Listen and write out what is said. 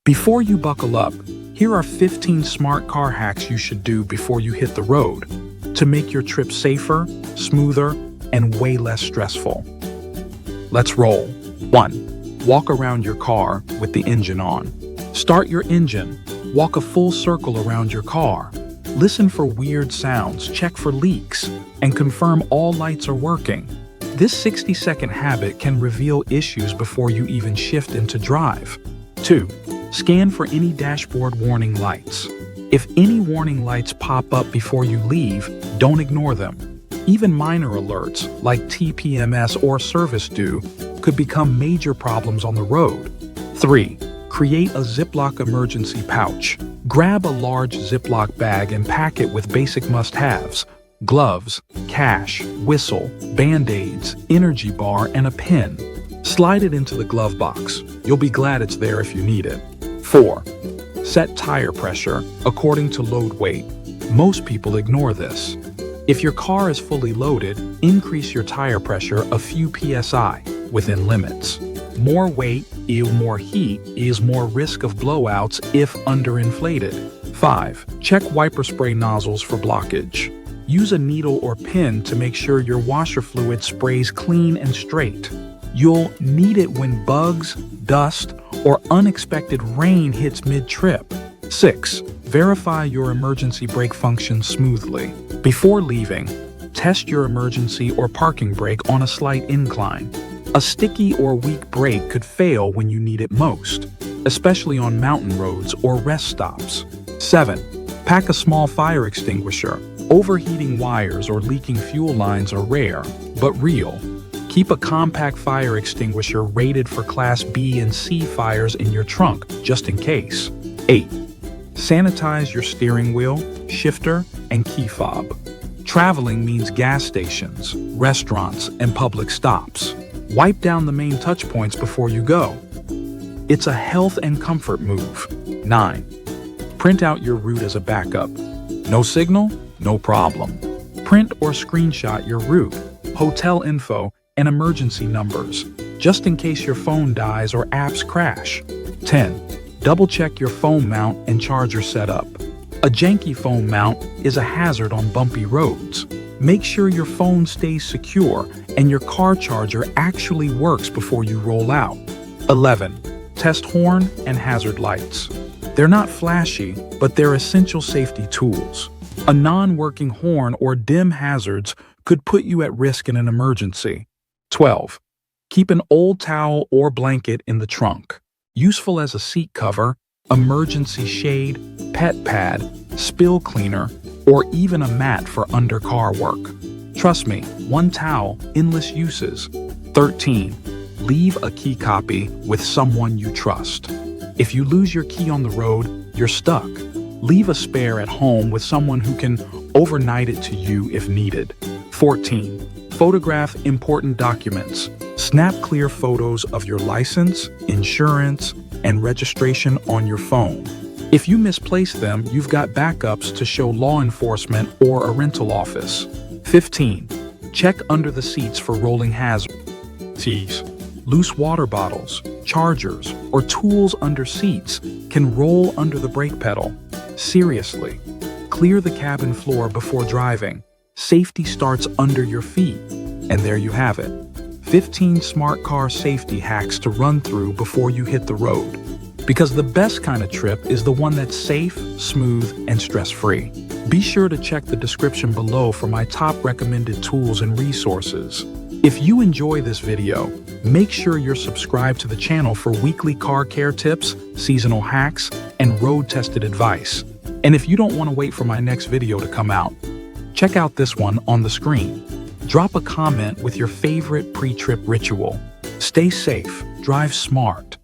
Before you buckle up, here are 15 smart car hacks you should do before you hit the road to make your trip safer, smoother, and way less stressful. Let's roll. 1. Walk around your car with the engine on. Start your engine. Walk a full circle around your car. Listen for weird sounds, check for leaks, and confirm all lights are working. This 60-second habit can reveal issues before you even shift into drive. 2. Scan for any dashboard warning lights. If any warning lights pop up before you leave, don't ignore them. Even minor alerts, like TPMS or service due, could become major problems on the road. 3. Create a Ziploc emergency pouch. Grab a large Ziploc bag and pack it with basic must-haves: gloves, cash, whistle, Band-Aids, energy bar, and a pen. Slide it into the glove box. You'll be glad it's there if you need it. 4. Set tire pressure according to load weight. Most people ignore this. If your car is fully loaded, increase your tire pressure a few psi within limits. More weight equals more heat is more risk of blowouts if underinflated. 5. Check wiper spray nozzles for blockage. Use a needle or pin to make sure your washer fluid sprays clean and straight. You'll need it when bugs, dust, or unexpected rain hits mid-trip. 6. Verify your emergency brake functions smoothly. Before leaving, test your emergency or parking brake on a slight incline. A sticky or weak brake could fail when you need it most, especially on mountain roads or rest stops. 7. Pack a small fire extinguisher. Overheating wires or leaking fuel lines are rare, but real. Keep a compact fire extinguisher rated for Class B and C fires in your trunk, just in case. 8. Sanitize your steering wheel, shifter, and key fob. Traveling means gas stations, restaurants, and public stops. Wipe down the main touch points before you go. It's a health and comfort move. 9. Print out your route as a backup. No signal? No problem. Print or screenshot your route, hotel info, and emergency numbers, just in case your phone dies or apps crash. 10. Double-check your phone mount and charger setup. A janky phone mount is a hazard on bumpy roads. Make sure your phone stays secure and your car charger actually works before you roll out. 11. Test horn and hazard lights. They're not flashy, but they're essential safety tools. A non-working horn or dim hazards could put you at risk in an emergency. 12. Keep an old towel or blanket in the trunk. Useful as a seat cover, emergency shade, pet pad, spill cleaner, or even a mat for under-car work. Trust me, one towel, endless uses. 13. Leave a key copy with someone you trust. If you lose your key on the road, you're stuck. Leave a spare at home with someone who can overnight it to you if needed. 14. Photograph important documents. Snap clear photos of your license, insurance, and registration on your phone. If you misplace them, you've got backups to show law enforcement or a rental office. 15. Check under the seats for rolling hazards. Loose water bottles, chargers, or tools under seats can roll under the brake pedal. Seriously, clear the cabin floor before driving. Safety starts under your feet. And there you have it. 15 smart car safety hacks to run through before you hit the road. Because the best kind of trip is the one that's safe, smooth, and stress-free. Be sure to check the description below for my top recommended tools and resources. If you enjoy this video, make sure you're subscribed to the channel for weekly car care tips, seasonal hacks, and road-tested advice. And if you don't want to wait for my next video to come out, check out this one on the screen. Drop a comment with your favorite pre-trip ritual. Stay safe, drive smart,